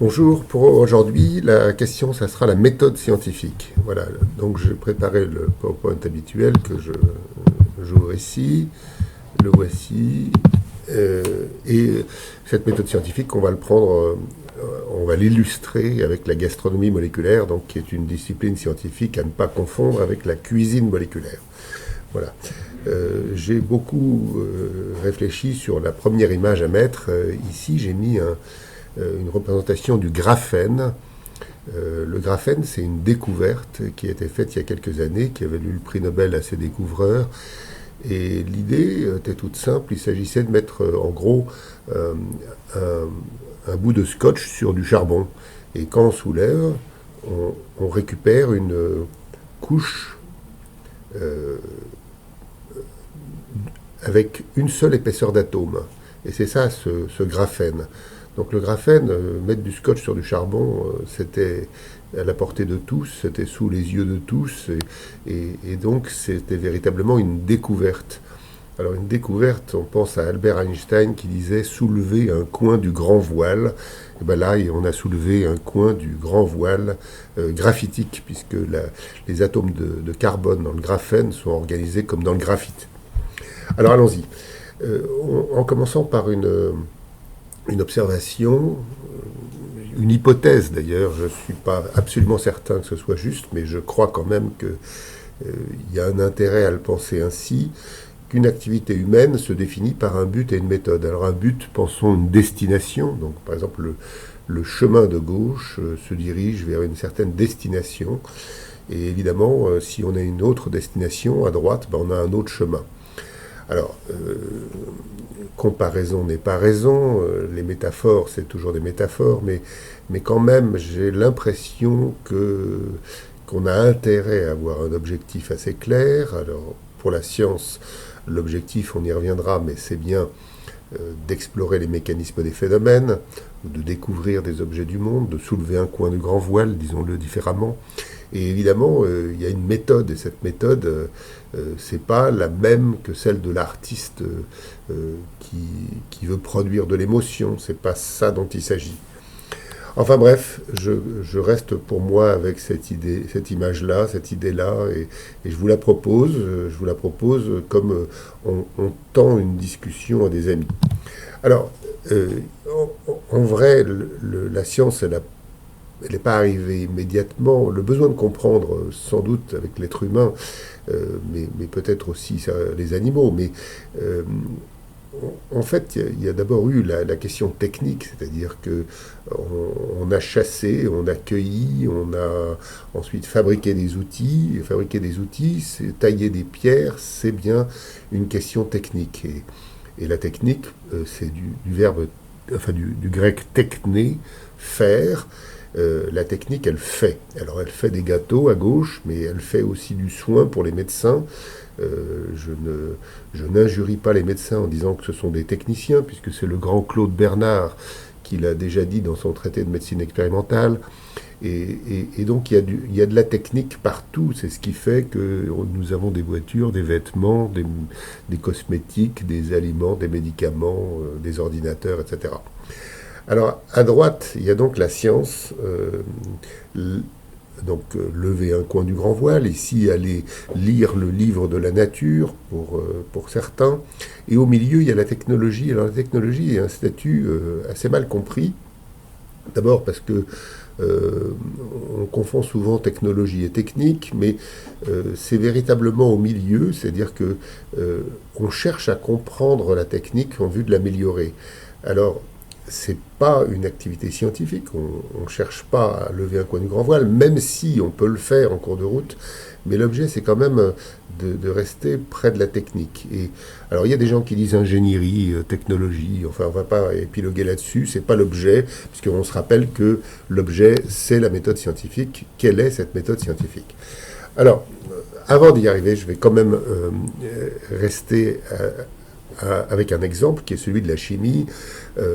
Bonjour, pour aujourd'hui, la question, ça sera la méthode scientifique. Voilà, donc j'ai préparé le PowerPoint habituel que j'ouvre ici, le voici, et cette méthode scientifique, on va le prendre, on va l'illustrer avec la gastronomie moléculaire, donc qui est une discipline scientifique à ne pas confondre avec la cuisine moléculaire. Voilà. J'ai beaucoup réfléchi sur la première image à mettre. Ici, j'ai mis une représentation du graphène. Le graphène, c'est une découverte qui a été faite il y a quelques années, qui a valu le prix Nobel à ses découvreurs. Et l'idée était toute simple, il s'agissait de mettre en gros un bout de scotch sur du charbon. Et quand on soulève, on récupère une couche avec une seule épaisseur d'atome. Et c'est ça ce graphène. Donc le graphène, mettre du scotch sur du charbon, c'était à la portée de tous, c'était sous les yeux de tous, et donc c'était véritablement une découverte. Alors une découverte, on pense à Albert Einstein qui disait soulever un coin du grand voile. Et bien là, on a soulevé un coin du grand voile graphitique, puisque les atomes de carbone dans le graphène sont organisés comme dans le graphite. Alors allons-y. En commençant par une observation, une hypothèse d'ailleurs, je ne suis pas absolument certain que ce soit juste, mais je crois quand même qu'il y a un intérêt à le penser ainsi, qu'une activité humaine se définit par un but et une méthode. Alors un but, pensons une destination, donc par exemple le chemin de gauche se dirige vers une certaine destination, et évidemment si on a une autre destination à droite, ben, on a un autre chemin. Alors, comparaison n'est pas raison, les métaphores, c'est toujours des métaphores, mais quand même, j'ai l'impression qu'on a intérêt à avoir un objectif assez clair. Alors, pour la science, l'objectif, on y reviendra, mais c'est bien d'explorer les mécanismes des phénomènes, de découvrir des objets du monde, de soulever un coin du grand voile, disons-le différemment. Et évidemment, il y a une méthode, et cette méthode, c'est pas la même que celle de l'artiste qui veut produire de l'émotion. C'est pas ça dont il s'agit. Enfin bref, je reste pour moi avec cette idée, cette image-là, cette idée-là, et je vous la propose. Je vous la propose comme on tend une discussion à des amis. Alors, en vrai, la science, elle n'est pas arrivée immédiatement. Le besoin de comprendre, sans doute avec l'être humain, mais peut-être aussi les animaux, mais en fait, il y a d'abord eu la question technique, c'est-à-dire que on a chassé, on a cueilli, on a ensuite fabriqué des outils. Et fabriquer des outils, c'est tailler des pierres, c'est bien une question technique. Et la technique, c'est du verbe, enfin du grec techné, faire. La technique, elle fait. Alors, elle fait des gâteaux à gauche, mais elle fait aussi du soin pour les médecins. Je n'injurie pas les médecins en disant que ce sont des techniciens, puisque c'est le grand Claude Bernard qui l'a déjà dit dans son traité de médecine expérimentale. Et donc, il y a de la technique partout. C'est ce qui fait que nous avons des voitures, des vêtements, des cosmétiques, des aliments, des médicaments, des ordinateurs, etc. Alors, à droite, il y a donc la science, lever un coin du grand voile, ici aller lire le livre de la nature pour certains, et au milieu, il y a la technologie. Alors, la technologie est un statut assez mal compris, d'abord parce que on confond souvent technologie et technique, mais c'est véritablement au milieu, c'est-à-dire que on cherche à comprendre la technique en vue de l'améliorer. Alors, c'est pas une activité scientifique, on ne cherche pas à lever un coin du grand voile, même si on peut le faire en cours de route, mais l'objet c'est quand même de rester près de la technique. Et alors il y a des gens qui disent ingénierie, technologie, enfin on va pas épiloguer là-dessus, c'est pas l'objet, puisqu'on se rappelle que l'objet c'est la méthode scientifique. Quelle est cette méthode scientifique? Alors, avant d'y arriver, je vais quand même rester avec un exemple qui est celui de la chimie.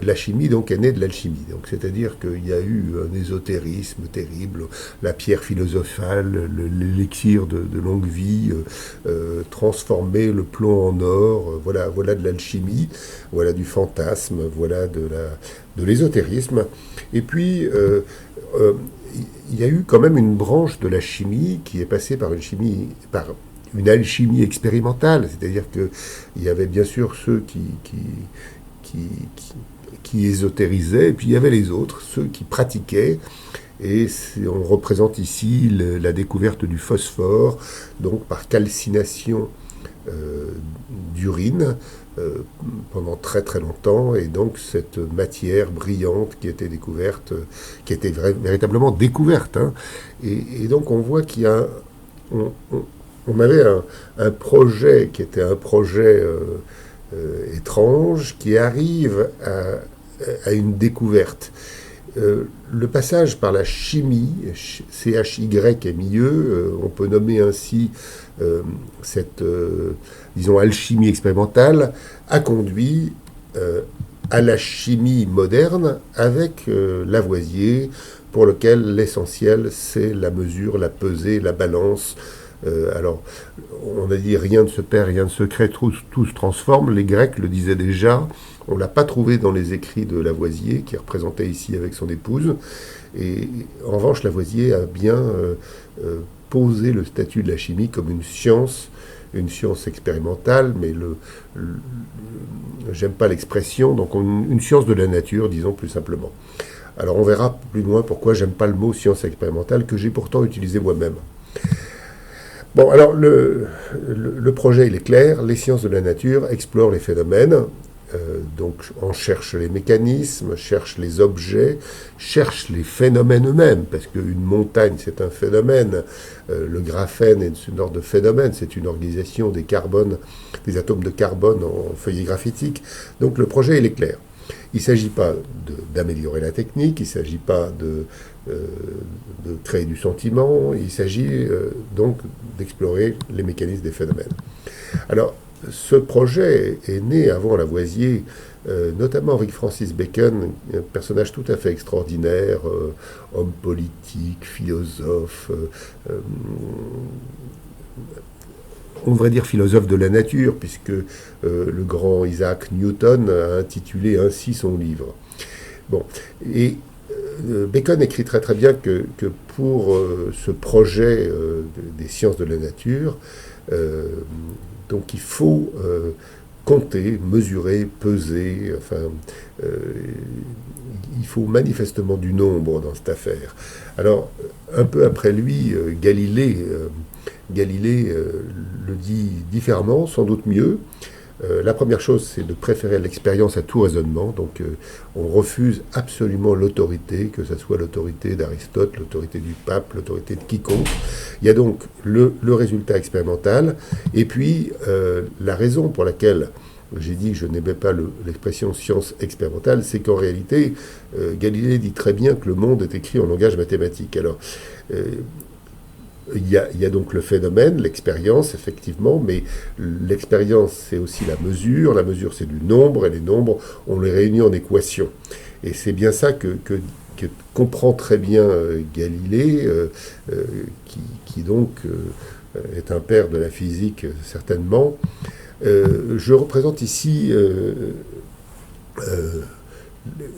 La chimie donc est née de l'alchimie. Donc c'est-à-dire qu'il y a eu un ésotérisme terrible, la pierre philosophale, l'élixir de longue vie, transformer le plomb en or. Voilà de l'alchimie, voilà du fantasme, voilà de l'ésotérisme. Et puis il y a eu quand même une branche de la chimie qui est passée par une alchimie expérimentale, c'est-à-dire qu'il y avait bien sûr ceux qui, qui ésotérisaient, et puis il y avait les autres, ceux qui pratiquaient, et on représente ici la découverte du phosphore, donc par calcination d'urine, pendant très très longtemps, et donc cette matière brillante qui était découverte, qui était véritablement découverte. Hein. Et donc on voit qu'il y a... On avait un projet qui était un projet étrange, qui arrive à une découverte. Le passage par la chimie, CHY-MIE, on peut nommer ainsi cette, disons, alchimie expérimentale, a conduit à la chimie moderne avec Lavoisier, pour lequel l'essentiel, c'est la mesure, la pesée, la balance. Alors, on a dit rien ne se perd, rien ne se crée, tout se transforme. Les Grecs le disaient déjà. On ne l'a pas trouvé dans les écrits de Lavoisier, qui est représenté ici avec son épouse. Et en revanche, Lavoisier a bien posé le statut de la chimie comme une science expérimentale, mais j'aime pas l'expression, donc une science de la nature, disons plus simplement. Alors on verra plus loin pourquoi j'aime pas le mot science expérimentale, que j'ai pourtant utilisé moi-même. Bon, alors le projet, il est clair. Les sciences de la nature explorent les phénomènes. Donc on cherche les mécanismes, cherche les objets, cherche les phénomènes eux-mêmes, parce qu'une montagne, c'est un phénomène. Le graphène est une sorte de phénomène, c'est une organisation des atomes de carbone en feuillet graphitique. Donc le projet, il est clair. Il ne s'agit pas d'améliorer la technique, il ne s'agit pas de créer du sentiment, il s'agit donc d'explorer les mécanismes des phénomènes. Alors, ce projet est né avant Lavoisier, notamment avec Francis Bacon, un personnage tout à fait extraordinaire, homme politique, philosophe, on devrait dire philosophe de la nature, puisque le grand Isaac Newton a intitulé ainsi son livre. Bon, et Bacon écrit très très bien que pour ce projet des sciences de la nature, donc il faut compter, mesurer, peser, enfin, il faut manifestement du nombre dans cette affaire. Alors, un peu après lui, Galilée le dit différemment, sans doute mieux. La première chose, c'est de préférer l'expérience à tout raisonnement. Donc, on refuse absolument l'autorité, que ce soit l'autorité d'Aristote, l'autorité du pape, l'autorité de quiconque. Il y a donc le résultat expérimental. Et puis, la raison pour laquelle j'ai dit que je n'aimais pas l'expression science expérimentale, c'est qu'en réalité, Galilée dit très bien que le monde est écrit en langage mathématique. Alors, il y a donc le phénomène, l'expérience, effectivement, mais l'expérience, c'est aussi la mesure c'est du nombre, et les nombres, on les réunit en équations. Et c'est bien ça que comprend très bien Galilée, qui donc est un père de la physique, certainement. Je représente ici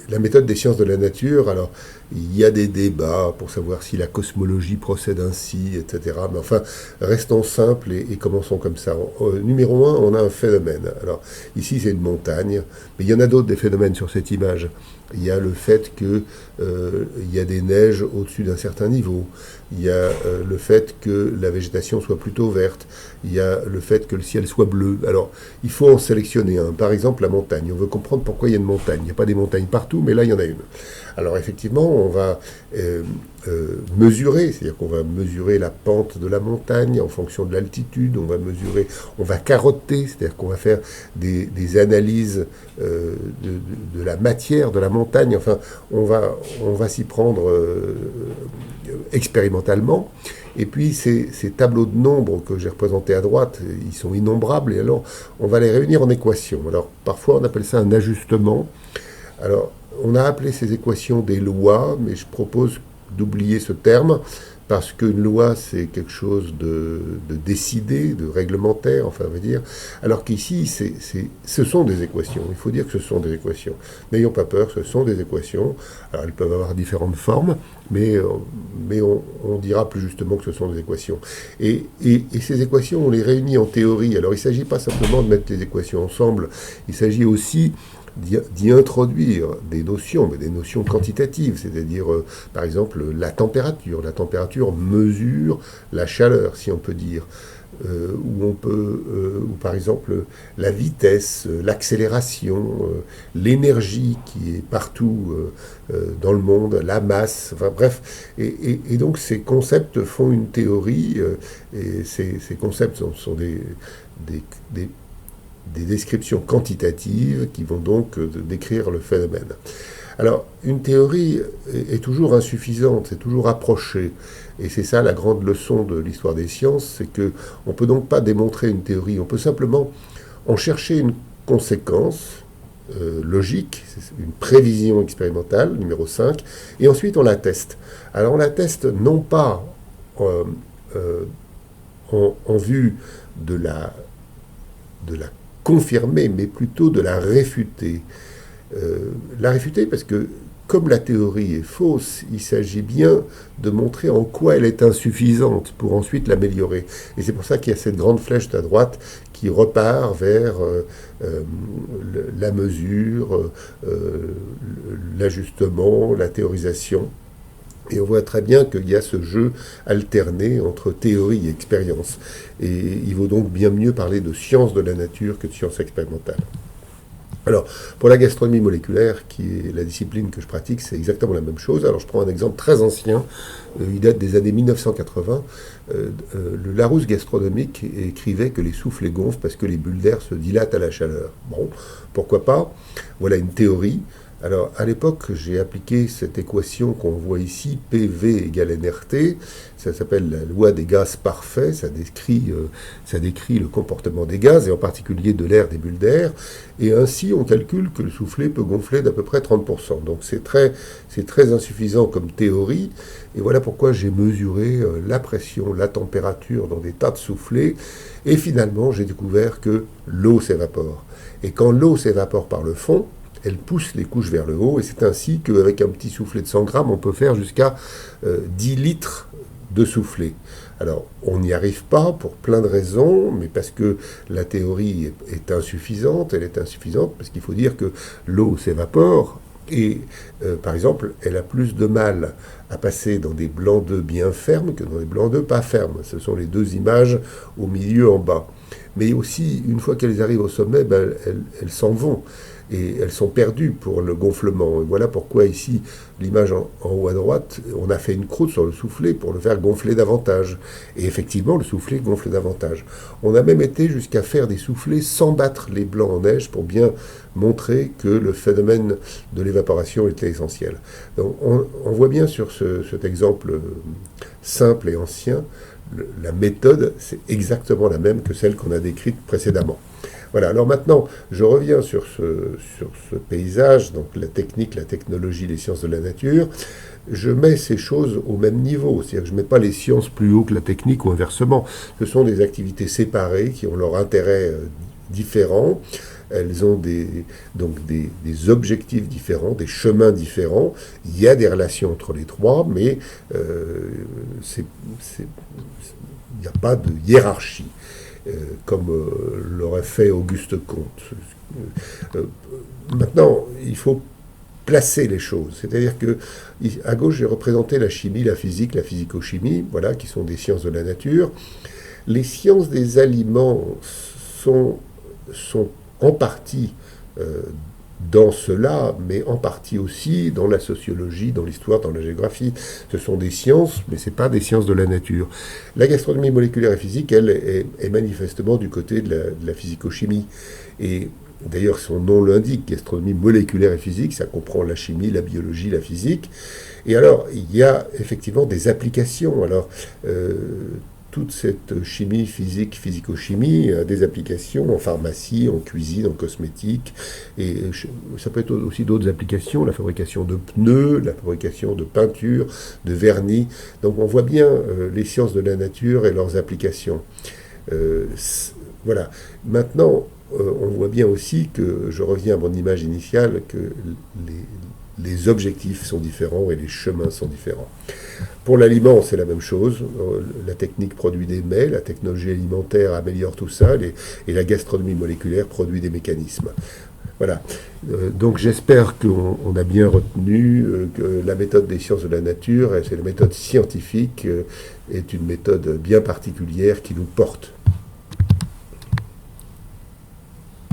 la méthode des sciences de la nature. Alors, il y a des débats pour savoir si la cosmologie procède ainsi, etc. Mais enfin, restons simples et commençons comme ça. Numéro 1, on a un phénomène. Alors, ici, c'est une montagne, mais il y en a d'autres des phénomènes sur cette image. Il y a le fait qu'il y a des neiges au-dessus d'un certain niveau. Il y a le fait que la végétation soit plutôt verte. Il y a le fait que le ciel soit bleu. Alors, il faut en sélectionner un. Par exemple, la montagne. On veut comprendre pourquoi il y a une montagne. Il n'y a pas des montagnes partout, mais là, il y en a une. Alors, effectivement, on va mesurer, c'est-à-dire qu'on va mesurer la pente de la montagne en fonction de l'altitude. On va carotter, c'est-à-dire qu'on va faire des analyses de la matière de la montagne. Enfin, on va s'y prendre expérimentalement. Et puis ces tableaux de nombres que j'ai représentés à droite, ils sont innombrables, et alors on va les réunir en équations. Alors parfois on appelle ça un ajustement. Alors on a appelé ces équations des lois, mais je propose d'oublier ce terme, parce qu'une loi, c'est quelque chose de décidé, de réglementaire, enfin, on va dire, alors qu'ici, ce sont des équations. Il faut dire que ce sont des équations. N'ayons pas peur, ce sont des équations. Alors, elles peuvent avoir différentes formes, mais on dira plus justement que ce sont des équations. Et ces équations, on les réunit en théorie. Alors, il ne s'agit pas simplement de mettre les équations ensemble, il s'agit aussi d'y introduire des notions, mais des notions quantitatives, c'est-à-dire, par exemple, la température. La température mesure la chaleur, si on peut dire. Ou par exemple, la vitesse, l'accélération, l'énergie qui est partout dans le monde, la masse, enfin bref. Et donc, ces concepts font une théorie, et ces concepts sont des descriptions quantitatives qui vont donc décrire le phénomène. Alors, une théorie est toujours insuffisante, c'est toujours approché. Et c'est ça la grande leçon de l'histoire des sciences, c'est qu'on ne peut donc pas démontrer une théorie, on peut simplement en chercher une conséquence logique, c'est une prévision expérimentale, numéro 5, et ensuite on la teste. Alors on la teste non pas en vue de la confirmer, mais plutôt de la réfuter. La réfuter parce que, comme la théorie est fausse, il s'agit bien de montrer en quoi elle est insuffisante pour ensuite l'améliorer. Et c'est pour ça qu'il y a cette grande flèche à droite qui repart vers la mesure, l'ajustement, la théorisation. Et on voit très bien qu'il y a ce jeu alterné entre théorie et expérience. Et il vaut donc bien mieux parler de science de la nature que de science expérimentale. Alors, pour la gastronomie moléculaire, qui est la discipline que je pratique, c'est exactement la même chose. Alors, je prends un exemple très ancien, il date des années 1980. Le Larousse gastronomique écrivait que les soufflets gonflent parce que les bulles d'air se dilatent à la chaleur. Bon, pourquoi pas? Voilà une théorie. Alors, à l'époque, j'ai appliqué cette équation qu'on voit ici, PV égale nRT. Ça s'appelle la loi des gaz parfaits. Ça décrit le comportement des gaz, et en particulier de l'air des bulles d'air. Et ainsi, on calcule que le soufflet peut gonfler d'à peu près 30%. Donc, c'est très insuffisant comme théorie. Et voilà pourquoi j'ai mesuré la pression, la température dans des tas de soufflets. Et finalement, j'ai découvert que l'eau s'évapore. Et quand l'eau s'évapore par le fond, elle pousse les couches vers le haut, et c'est ainsi qu'avec un petit soufflet de 100 grammes, on peut faire jusqu'à 10 litres de soufflet. Alors, on n'y arrive pas pour plein de raisons, mais parce que la théorie est insuffisante. Elle est insuffisante parce qu'il faut dire que l'eau s'évapore, et par exemple, elle a plus de mal à passer dans des blancs d'œufs bien fermes que dans des blancs d'œufs pas fermes. Ce sont les deux images au milieu en bas. Mais aussi, une fois qu'elles arrivent au sommet, elles s'en vont. Et elles sont perdues pour le gonflement. Et voilà pourquoi ici, l'image en haut à droite, on a fait une croûte sur le soufflet pour le faire gonfler davantage. Et effectivement, le soufflet gonfle davantage. On a même été jusqu'à faire des soufflets sans battre les blancs en neige pour bien montrer que le phénomène de l'évaporation était essentiel. Donc on voit bien sur cet exemple simple et ancien, la méthode, c'est exactement la même que celle qu'on a décrite précédemment. Voilà, alors maintenant, je reviens sur ce paysage, donc la technique, la technologie, les sciences de la nature. Je mets ces choses au même niveau, c'est-à-dire que je ne mets pas les sciences plus haut que la technique ou inversement. Ce sont des activités séparées qui ont leur intérêt différent. Elles ont des objectifs différents, des chemins différents. Il y a des relations entre les trois, mais il n'y a pas de hiérarchie. Comme l'aurait fait Auguste Comte. Maintenant, il faut placer les choses. C'est-à-dire que à gauche, j'ai représenté la chimie, la physique, la physico-chimie, voilà, qui sont des sciences de la nature. Les sciences des aliments sont en partie dans cela, mais en partie aussi dans la sociologie, dans l'histoire, dans la géographie. Ce sont des sciences, mais ce n'est pas des sciences de la nature. La gastronomie moléculaire et physique, elle, est manifestement du côté de la physico-chimie. Et D'ailleurs, son nom l'indique, gastronomie moléculaire et physique, ça comprend la chimie, la biologie, la physique. Et alors, il y a effectivement des applications. Alors, toute cette chimie physique, physico-chimie, a des applications en pharmacie, en cuisine, en cosmétique, et ça peut être aussi d'autres applications, la fabrication de pneus, la fabrication de peintures, de vernis. Donc on voit bien les sciences de la nature et leurs applications. Euh, voilà. Maintenant, on voit bien aussi que, je reviens à mon image initiale, que les objectifs sont différents et les chemins sont différents. Pour l'aliment, c'est la même chose. La technique produit des mets, la technologie alimentaire améliore tout ça, et la gastronomie moléculaire produit des mécanismes. Voilà. Donc j'espère qu'on a bien retenu que la méthode des sciences de la nature, c'est la méthode scientifique, est une méthode bien particulière qui nous porte.